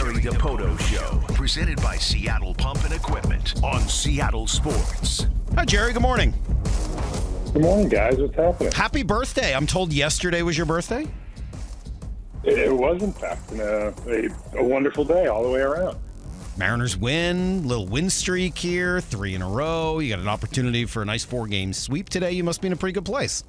Jerry Dipoto Show, presented by Seattle Pump and Equipment on Seattle Sports. Hi, Jerry. Good morning. Good morning, guys. What's happening? Happy birthday. I'm told yesterday was your birthday. It was, in fact, a wonderful day all the way around. Mariners win, little win streak here, 3 in a row. You got an opportunity for a nice 4-game sweep today. You must be in a pretty good place.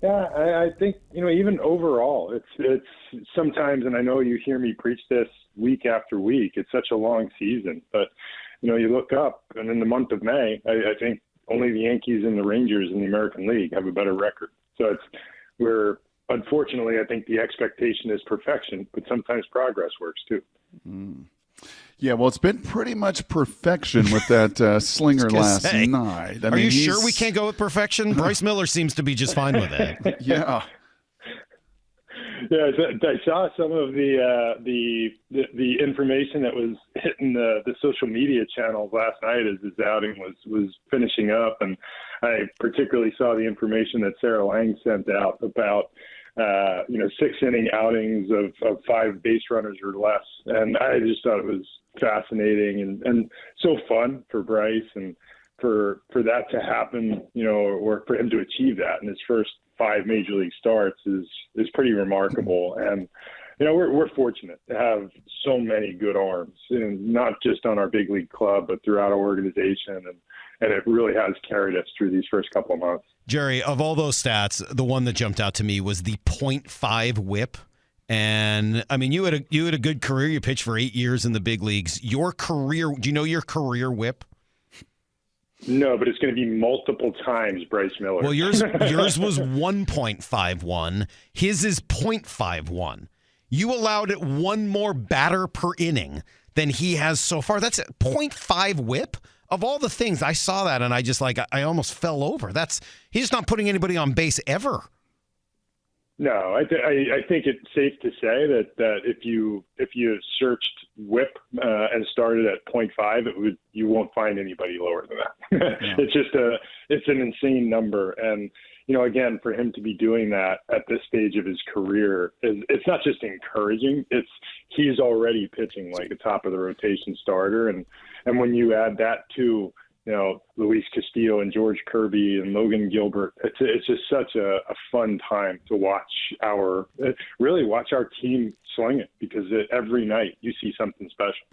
Yeah, I think, even overall, it's sometimes, and I know you hear me preach this week after week, it's such a long season. But, you look up, and in the month of May, I think only the Yankees and the Rangers in the American League have a better record. So unfortunately, I think the expectation is perfection, but sometimes progress works too. Yeah, well, it's been pretty much perfection with that slinger last night. Are you sure we can't go with perfection? Bryce Miller seems to be just fine with that. Yeah. Yeah, I saw some of the information that was hitting the social media channels last night as his outing was finishing up, and I particularly saw the information that Sarah Lang sent out about 6-inning outings of 5 base runners or less, and I just thought it was fascinating and so fun for Bryce, and for that to happen, or for him to achieve that in his first 5 major league starts is pretty remarkable. And we're fortunate to have so many good arms, and not just on our big league club, but throughout our organization, and it really has carried us through these first couple of months. Jerry, of all those stats, the one that jumped out to me was the .5 WHIP. And I mean, you had a good career. You pitched for 8 years in the big leagues. Your career, do you know your career WHIP? No, but it's going to be multiple times Bryce Miller. Well, yours was 1.51. His is .51. You allowed it one more batter per inning than he has so far. That's a .5 WHIP. Of all the things, I saw that and I just I almost fell over. He's not putting anybody on base ever. No, I think it's safe to say that if you searched WHIP and started at .5, you won't find anybody lower than that. Yeah. It's an insane number, and again, for him to be doing that at this stage of his career, it's not just encouraging. He's already pitching like a top of the rotation starter, and when you add that to Luis Castillo and George Kirby and Logan Gilbert, it's just such a fun time to watch our team sling it, because every night you see something special.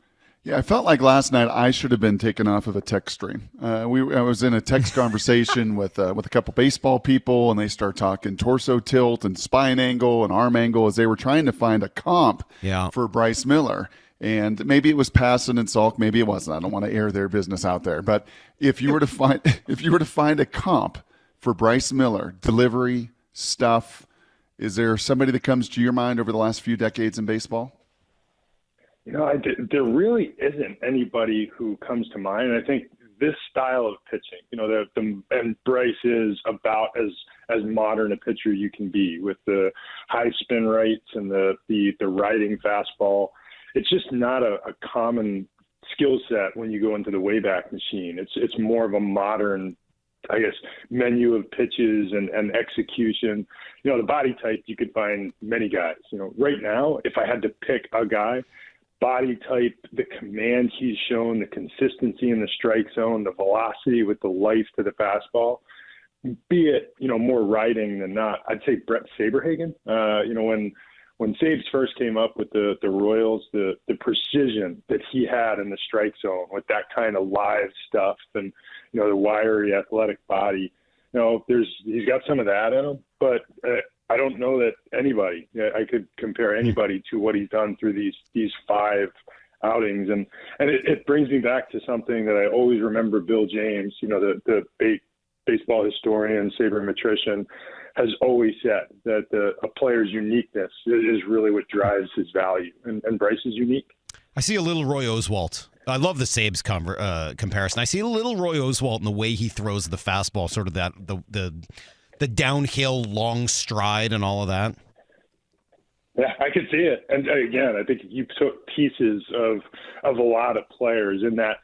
Yeah, I felt like last night I should have been taken off of a text stream. I was in a text conversation with a couple baseball people, and they start talking torso tilt and spine angle and arm angle as they were trying to find a comp for Bryce Miller. And maybe it was Passan and Salk, maybe it wasn't. I don't want to air their business out there. But if you were to find a comp for Bryce Miller, delivery, stuff, is there somebody that comes to your mind over the last few decades in baseball? There really isn't anybody who comes to mind. And I think this style of pitching, and Bryce is about as modern a pitcher you can be, with the high spin rates and the riding fastball. It's just not a common skill set when you go into the Wayback Machine. It's more of a modern, I guess, menu of pitches and execution. The body type, you could find many guys. Right now, if I had to pick a guy, body type, the command he's shown, the consistency in the strike zone, the velocity with the life to the fastball, be it, more riding than not, I'd say Brett Saberhagen. When Sabes first came up with the Royals, the precision that he had in the strike zone with that kind of live stuff, and the wiry athletic body, he's got some of that in him. But I don't know that I could compare anybody to what he's done through these 5 outings, and it brings me back to something that I always remember. Bill James, the baseball historian, sabermetrician, has always said that a player's uniqueness is really what drives his value, and Bryce is unique. I see a little Roy Oswalt. I love the Sabes comparison. I see a little Roy Oswalt in the way he throws the fastball, sort of that the downhill long stride and all of that. Yeah, I could see it. And again, I think you took pieces of a lot of players in that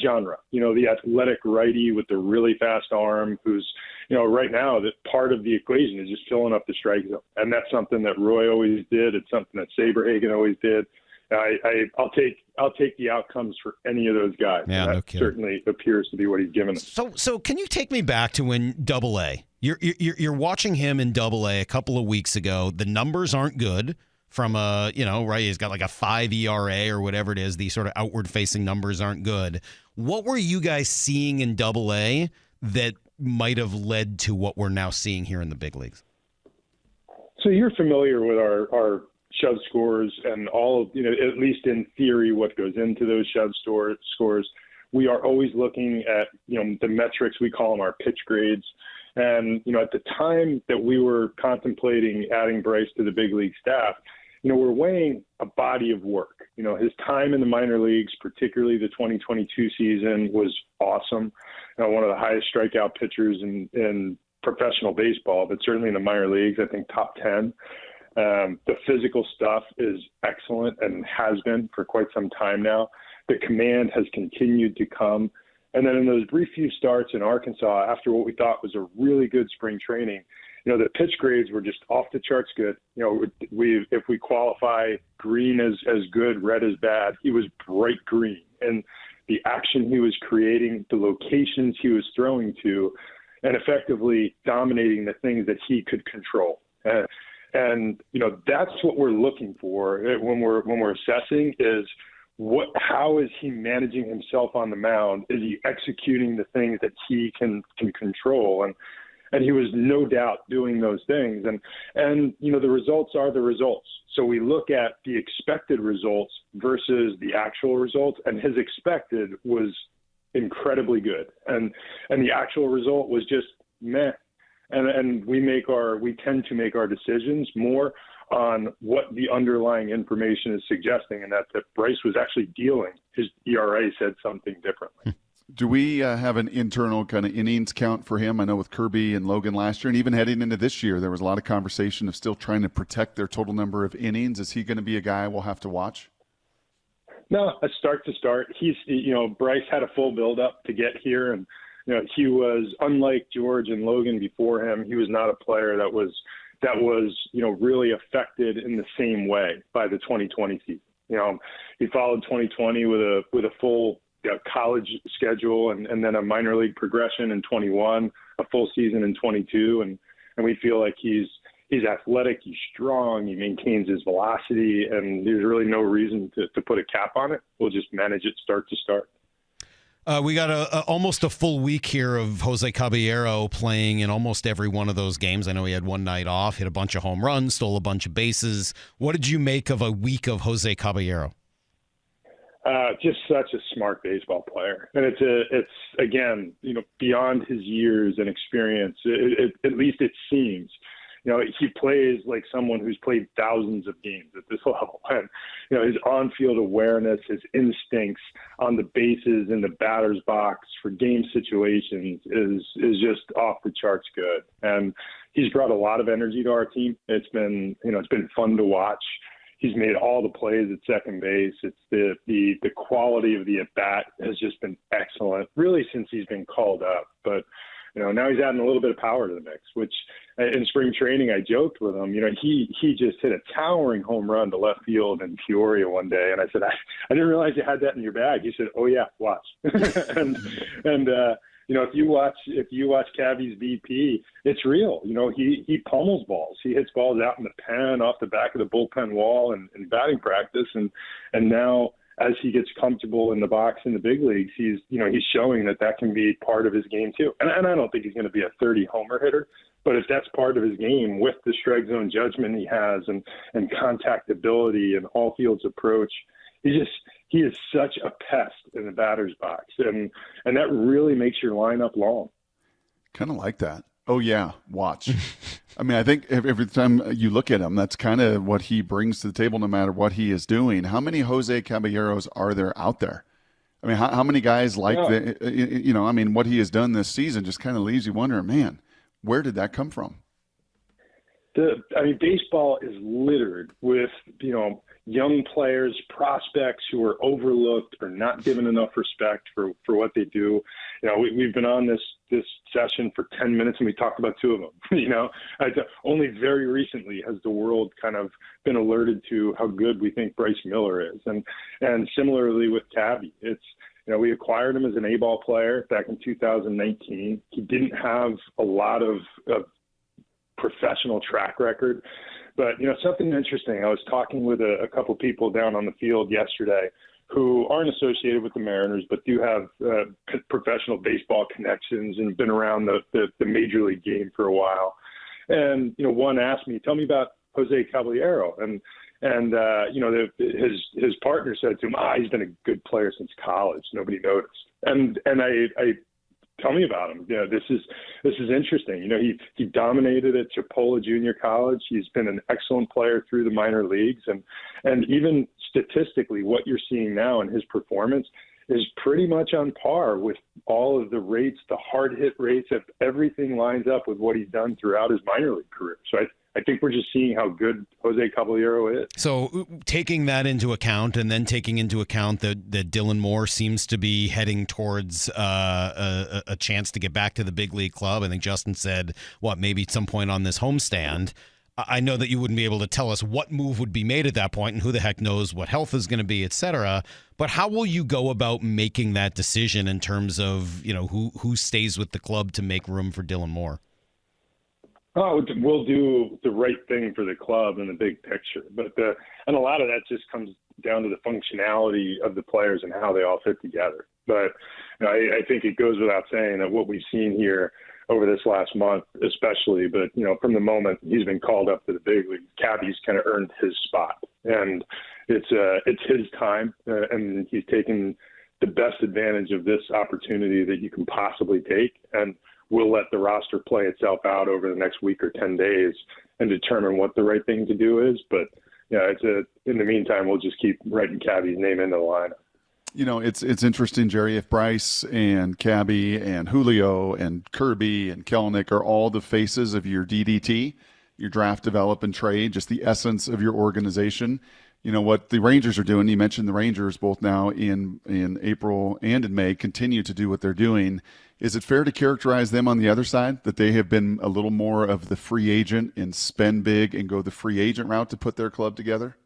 genre. The athletic righty with the really fast arm, who's right now that part of the equation is just filling up the strike zone, and that's something that Roy always did. It's something that Saberhagen always did, I'll take the outcomes for any of those guys. Yeah, that no kidding. certainly appears to be what he's given us. So can you take me back to when Double-A? You're watching him in Double-A a couple of weeks ago. The numbers aren't good from right? He's got like a 5 ERA or whatever it is. These sort of outward-facing numbers aren't good. What were you guys seeing in Double-A that might have led to what we're now seeing here in the big leagues? So you're familiar with our shove scores and all of, at least in theory, what goes into those shove scores. We are always looking at, the metrics, we call them our pitch grades. And, at the time that we were contemplating adding Bryce to the big league staff, we're weighing a body of work. His time in the minor leagues, particularly the 2022 season, was awesome. One of the highest strikeout pitchers in professional baseball, but certainly in the minor leagues, I think top 10. The physical stuff is excellent and has been for quite some time now. The command has continued to come. And then in those brief few starts in Arkansas, after what we thought was a really good spring training, the pitch grades were just off the charts good. If we qualify green as good, red as bad, he was bright green. And the action he was creating, the locations he was throwing to, and effectively dominating the things that he could control. And that's what we're looking for when we're assessing is how is he managing himself on the mound? Is he executing the things that he can control? And he was no doubt doing those things. And the results are the results. So we look at the expected results versus the actual results, and his expected was incredibly good. And the actual result was just meh. And we tend to make our decisions more on what the underlying information is suggesting, and that Bryce was actually dealing. His ERA said something differently. Do we have an internal kind of innings count for him? I know with Kirby and Logan last year, and even heading into this year, there was a lot of conversation of still trying to protect their total number of innings. Is he going to be a guy we'll have to watch? No, a start to start. He's, Bryce had a full build-up to get here, and he was, unlike George and Logan before him, he was not a player that was really affected in the same way by the 2020 season. He followed 2020 with a full college schedule and then a minor league progression in 21, a full season in 22, and we feel like he's athletic, he's strong, he maintains his velocity, and there's really no reason to put a cap on it. We'll just manage it start to start. We got almost a full week here of Jose Caballero playing in almost every one of those games. I know he had one night off, hit a bunch of home runs, stole a bunch of bases. What did you make of a week of Jose Caballero? Just such a smart baseball player, and it's again, beyond his years and experience. At least it seems. He plays like someone who's played thousands of games at this level. And, his on-field awareness, his instincts on the bases in the batter's box for game situations is just off the charts good. And he's brought a lot of energy to our team. It's been fun to watch. He's made all the plays at second base. It's the quality of the at-bat has just been excellent, really, since he's been called up. But now he's adding a little bit of power to the mix, which in spring training, I joked with him, he just hit a towering home run to left field in Peoria one day. And I said, I didn't realize you had that in your bag. He said, oh yeah, watch. and if you watch Cabby's BP, it's real. He pummels balls. He hits balls out in the pen, off the back of the bullpen wall in batting practice. And now, as he gets comfortable in the box in the big leagues, he's showing that can be part of his game too. And I don't think he's going to be a 30 homer hitter, but if that's part of his game with the strike zone judgment he has and contact ability and all fields approach, he is such a pest in the batter's box. And that really makes your lineup long. Kind of like that. Oh, yeah, watch. I mean, I think every time you look at him, that's kind of what he brings to the table no matter what he is doing. How many Jose Caballeros are there out there? I mean, how many guys like what he has done this season just kind of leaves you wondering, man, where did that come from? Baseball is littered with, young players, prospects who are overlooked or not given enough respect for what they do. We've been on this session for 10 minutes and we talked about two of them. Only very recently has the world kind of been alerted to how good we think Bryce Miller is. And similarly with Cabby, we acquired him as an A-ball player back in 2019. He didn't have a lot of professional track record. But, something interesting, I was talking with a couple people down on the field yesterday who aren't associated with the Mariners, but do have professional baseball connections and been around the major league game for a while. And, one asked me, tell me about Jose Caballero. And his partner said to him, he's been a good player since college. Nobody noticed. And I tell me about him. This is interesting. He dominated at Chipola Junior College. He's been an excellent player through the minor leagues, and even statistically, what you're seeing now in his performance is pretty much on par with all of the rates, the hard hit rates. If everything lines up with what he's done throughout his minor league career, so I think we're just seeing how good Jose Caballero is. So taking that into account and then taking into account that Dylan Moore seems to be heading towards a chance to get back to the big league club. I think Justin said, maybe at some point on this homestand. I know that you wouldn't be able to tell us what move would be made at that point and who the heck knows what health is going to be, et cetera. But how will you go about making that decision in terms of, who stays with the club to make room for Dylan Moore? We'll do the right thing for the club in the big picture, and a lot of that just comes down to the functionality of the players and how they all fit together. But I think it goes without saying that what we've seen here over this last month, especially, but from the moment he's been called up to the big league, Cabby's kind of earned his spot, and it's his time, and he's taken the best advantage of this opportunity that you can possibly take, and we'll let the roster play itself out over the next week or 10 days and determine what the right thing to do is. But in the meantime, we'll just keep writing Cabby's name into the lineup. It's interesting, Jerry, if Bryce and Cabby and Julio and Kirby and Kelenic are all the faces of your DDT, your draft, develop, and trade, just the essence of your organization. What the Rangers are doing, you mentioned the Rangers both now in April and in May continue to do what they're doing. Is it fair to characterize them on the other side, that they have been a little more of the free agent and spend big and go the free agent route to put their club together?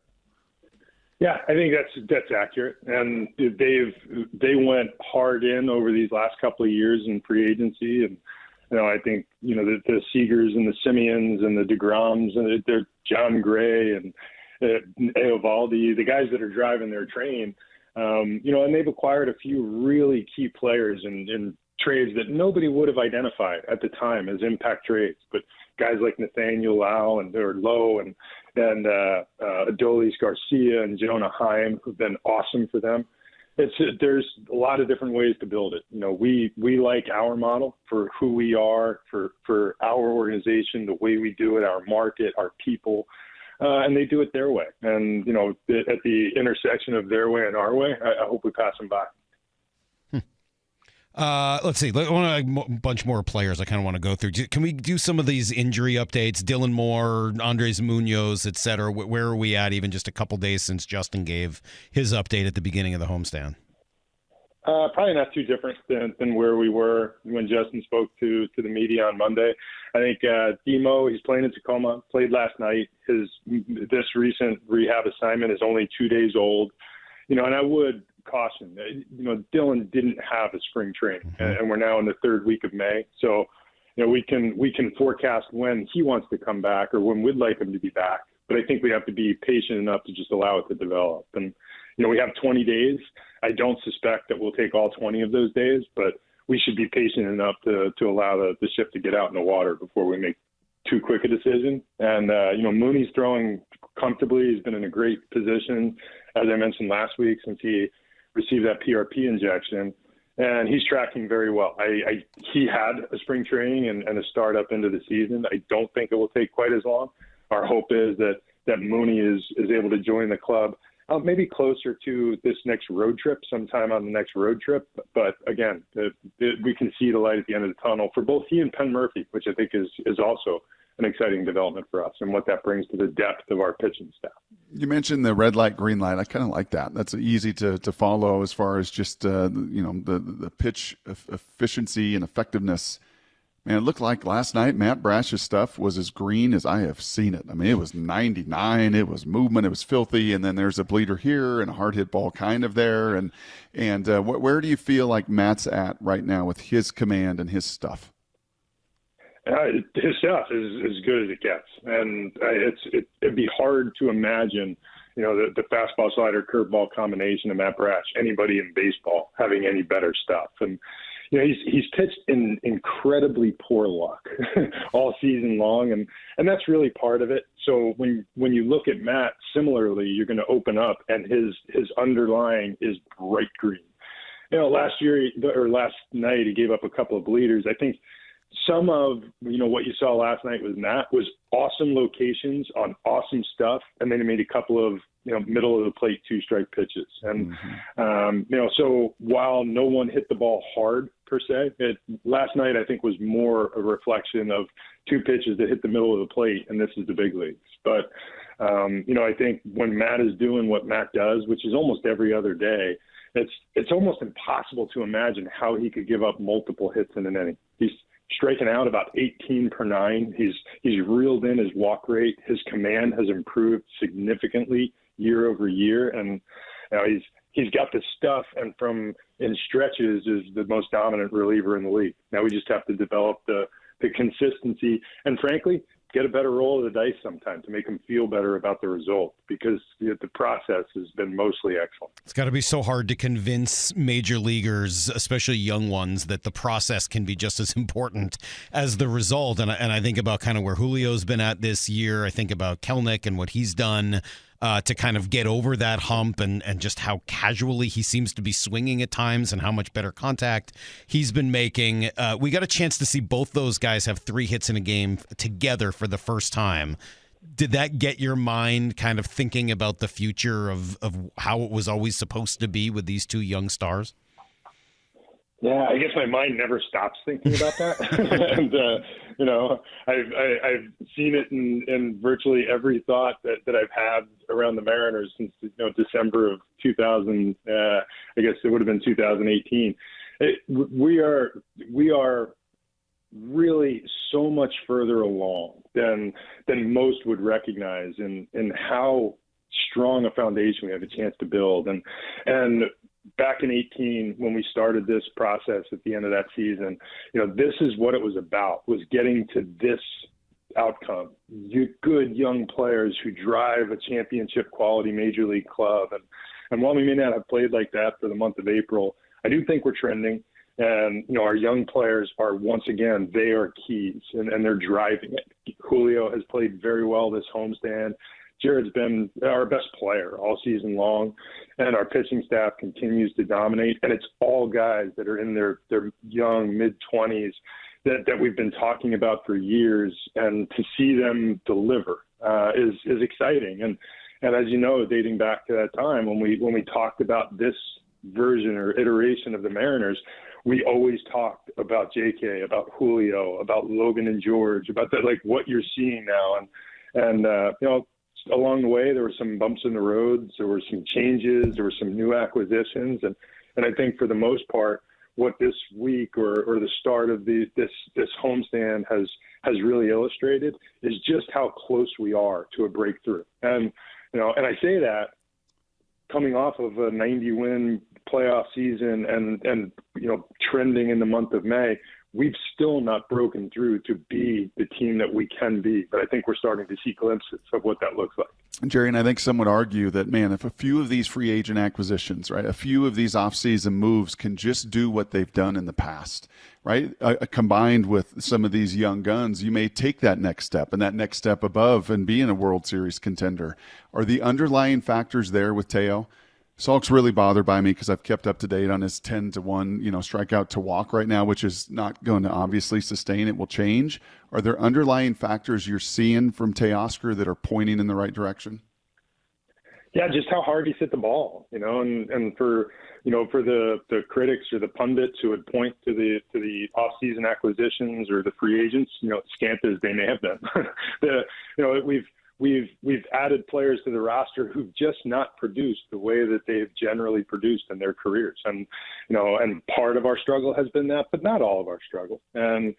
Yeah, I think that's accurate. And they went hard in over these last couple of years in free agency. And, I think, the Seagers and the Simeons and the DeGroms and they're John Gray and Eovaldi, the guys that are driving their train, and they've acquired a few really key players in trades that nobody would have identified at the time as impact trades. But guys like Nathaniel Lau and Lowe and Adolis Garcia and Jonah Heim who've been awesome for them. There's a lot of different ways to build it. We like our model for who we are, for our organization, the way we do it, our market, our people. And they do it their way. And, at the intersection of their way and our way, I hope we pass them by. Let's see. A bunch more players I kind of want to go through. Can we do some of these injury updates? Dylan Moore, Andres Munoz, et cetera. Where are we at even just a couple days since Justin gave his update at the beginning of the homestand? Probably not too different than where we were when Justin spoke to the media on Monday. I think Demo, he's playing in Tacoma, played last night. This recent rehab assignment is only 2 days old. And I would caution, Dylan didn't have a spring training, and we're now in the third week of May. So, we can forecast when he wants to come back or when we'd like him to be back. But I think we have to be patient enough to just allow it to develop. And, we have 20 days. I don't suspect that we'll take all 20 of those days, but we should be patient enough to allow the ship to get out in the water before we make too quick a decision. And, Mooney's throwing comfortably. He's been in a great position, as I mentioned last week, since he received that PRP injection. And he's tracking very well. He had a spring training and a start up into the season. I don't think it will take quite as long. Our hope is that Mooney is able to join the club maybe closer to this next road trip, sometime on the next road trip. But again, we can see the light at the end of the tunnel for both he and Penn Murphy, which I think is also an exciting development for us and what that brings to the depth of our pitching staff. You mentioned the red light, green light. I kind of like that. That's easy to follow as far as just, the pitch efficiency and effectiveness. Man, it looked like last night Matt Brash's stuff was as green as I have seen it. I mean, it was 99. It was movement. It was filthy. And then there's a bleeder here and a hard hit ball kind of there. And where do you feel like Matt's at right now with his command and his stuff? His stuff is as good as it gets, and it'd be hard to imagine, the fastball, slider, curveball combination of Matt Brash, anybody in baseball having any better stuff. And he's pitched in incredibly poor luck all season long, and that's really part of it. So when you look at Matt, similarly, you're going to open up, and his underlying is bright green. Last night he gave up a couple of bleeders. I think some of what you saw last night with Matt was awesome locations on awesome stuff, and then he made a couple of middle of the plate 2-strike pitches. And so while no one hit the ball hard per se, last night I think was more a reflection of 2 pitches that hit the middle of the plate, and this is the big leagues. But I think when Matt is doing what Matt does, which is almost every other day, it's almost impossible to imagine how he could give up multiple hits in an inning. He's striking out about 18 per 9. He's reeled in his walk rate. His command has improved significantly year over year, and he's got the stuff. And in stretches is the most dominant reliever in the league. Now we just have to develop the consistency, and frankly, get a better roll of the dice sometime to make him feel better about the result, because the process has been mostly excellent. It's got to be so hard to convince major leaguers, especially young ones, that the process can be just as important as the result. And I think about kind of where Julio's been at this year. I think about Kelnick and what he's done to kind of get over that hump, and just how casually he seems to be swinging at times and how much better contact he's been making. We got a chance to see both those guys have 3 hits in a game together for the first time. Did that get your mind kind of thinking about the future of how it was always supposed to be with these 2 young stars? Yeah, I guess my mind never stops thinking about that. And, I've seen it in virtually every thought that I've had around the Mariners since, December of 2000, I guess it would have been 2018. We are really so much further along than most would recognize in how strong a foundation we have a chance to build. And back in 18, when we started this process at the end of that season, this is what it was about, was getting to this outcome. Good young players who drive a championship quality major league club. And while we may not have played like that for the month of April, I do think we're trending. And, our young players are, once again, they are keys, and they're driving it. Julio has played very well this homestand. Jared's been our best player all season long, and our pitching staff continues to dominate. And it's all guys that are in their young mid-20s that we've been talking about for years. And to see them deliver is exciting. And as you know, dating back to that time when we talked about this version or iteration of the Mariners, we always talked about JK, about Julio, about Logan and George, about that, like what you're seeing now. And along the way, there were some bumps in the roads, there were some changes, there were some new acquisitions. And I think for the most part, what this week or the start of this homestand has really illustrated is just how close we are to a breakthrough. And I say that coming off of a 90-win playoff season and trending in the month of May, we've still not broken through to be the team that we can be. But I think we're starting to see glimpses of what that looks like. Jerry, and I think some would argue that, man, if a few of these free agent acquisitions, right, a few of these offseason moves can just do what they've done in the past, right, combined with some of these young guns, you may take that next step and that next step above and be in a World Series contender. Are the underlying factors there with Teo? Salk's really bothered by me because I've kept up to date on his 10-1, strikeout to walk right now, which is not going to obviously sustain. It will change. Are there underlying factors you're seeing from Teoscar that are pointing in the right direction? Yeah, just how hard he's hit the ball, and for the critics or the pundits who would point to the off-season acquisitions or the free agents, scant as they may have been, we've added players to the roster who've just not produced the way that they've generally produced in their careers, and part of our struggle has been that, but not all of our struggle, and.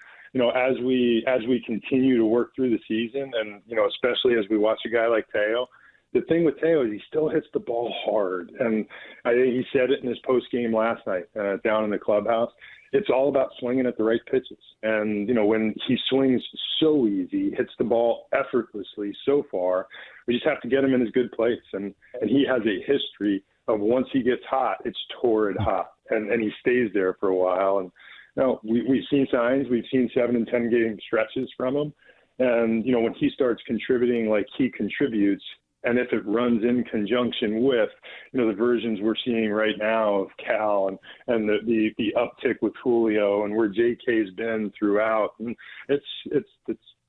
As we continue to work through the season, and especially as we watch a guy like Teo, the thing with Teo is he still hits the ball hard, and I think he said it in his post game last night down in the clubhouse. It's all about swinging at the right pitches, and when he swings so easy, hits the ball effortlessly so far, we just have to get him in his good place, and he has a history of once he gets hot, it's torrid hot, and he stays there for a while, and. No, we've seen signs. We've seen 7 and 10 game stretches from him. And, when he starts contributing like he contributes, and if it runs in conjunction with, the versions we're seeing right now of Cal and the uptick with Julio and where JK's been throughout, and it's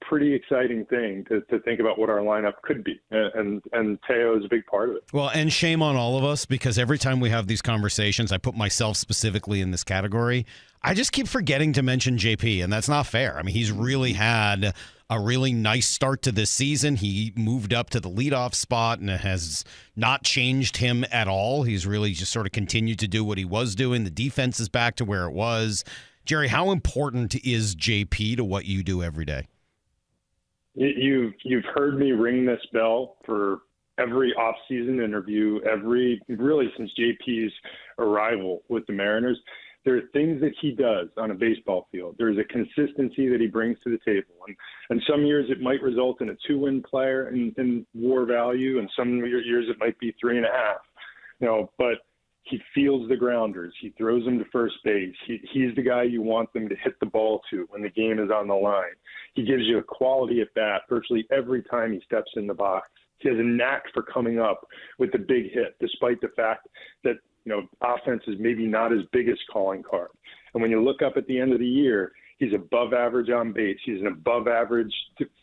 pretty exciting thing to think about what our lineup could be. And Teo is a big part of it. Well, and shame on all of us, because every time we have these conversations, I put myself specifically in this category. I just keep forgetting to mention JP, and that's not fair. I mean, he's really had a really nice start to this season. He moved up to the leadoff spot, and it has not changed him at all. He's really just sort of continued to do what he was doing. The defense is back to where it was. Jerry, how important is JP to what you do every day? You've heard me ring this bell for every off-season interview, really since JP's arrival with the Mariners. There are things that he does on a baseball field. There's a consistency that he brings to the table. And some years it might result in a 2-win player in WAR value, and some years it might be 3.5. But he fields the grounders. He throws them to first base. He's the guy you want them to hit the ball to when the game is on the line. He gives you a quality at bat virtually every time he steps in the box. He has a knack for coming up with the big hit, despite the fact that offense is maybe not his biggest calling card. And when you look up at the end of the year, he's above average on base. He's an above average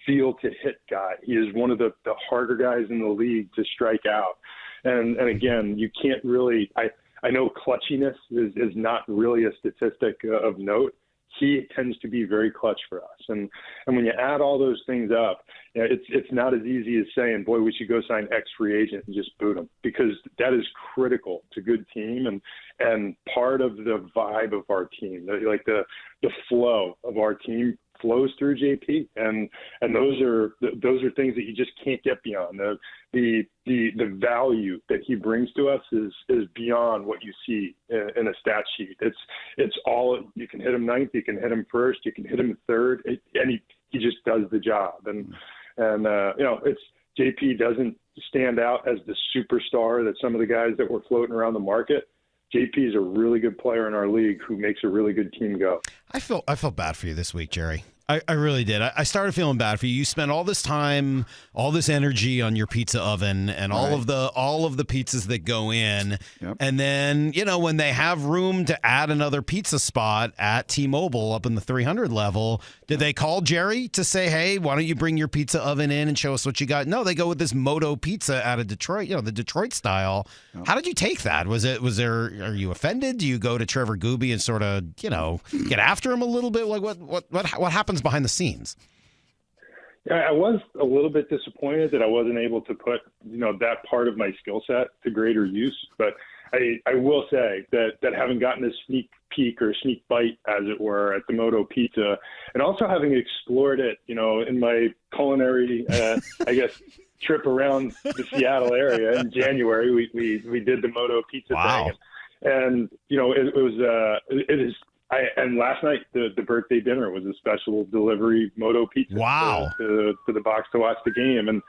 field to hit guy. He is one of the harder guys in the league to strike out. And again, you can't really I know clutchiness is not really a statistic of note. He tends to be very clutch for us. And when you add all those things up, it's not as easy as saying, boy, we should go sign X free agent and just boot him, because that is critical to good team and part of the vibe of our team. Like the flow of our team flows through JP, and those are things that you just can't get beyond. The value that he brings to us is beyond what you see in a stat sheet. It's all, you can hit him ninth, you can hit him first, you can hit him third, and he just does the job. And it's JP doesn't stand out as the superstar that some of the guys that were floating around the market. JP is a really good player in our league who makes a really good team go. I felt bad for you this week, Jerry. I really did. I started feeling bad for you. You spent all this time, all this energy on your pizza oven and all of the pizzas that go in. Yep. And then, when they have room to add another pizza spot at T-Mobile up in the 300 level, did they call Jerry to say, hey, why don't you bring your pizza oven in and show us what you got? No, they go with this Moto pizza out of Detroit, the Detroit style. Yep. How did you take that? Are you offended? Do you go to Trevor Gooby and sort of, get after him a little bit? Like what happens behind the scenes? Yeah, I was a little bit disappointed that I wasn't able to put, that part of my skill set to greater use. But I will say that having gotten a sneak peek or sneak bite, as it were, at the Moto Pizza, and also having explored it, in my culinary, trip around the Seattle area in January, we did the Moto Pizza thing. And, it is. And last night, the birthday dinner was a special delivery Moto Pizza to the box to watch the game, and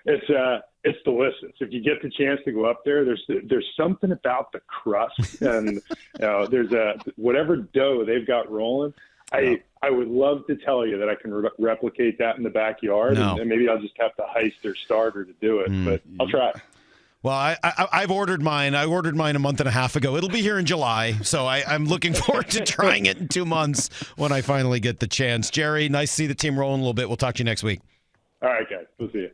it's delicious. If you get the chance to go up there, there's something about the crust, and there's whatever dough they've got rolling. I would love to tell you that I can replicate that in the backyard, and maybe I'll just have to heist their starter to do it, but I'll try. Well, I've ordered mine. I ordered mine a month and a half ago. It'll be here in July, so I'm looking forward to trying it in 2 months when I finally get the chance. Jerry, nice to see the team rolling a little bit. We'll talk to you next week. All right, guys. We'll see you.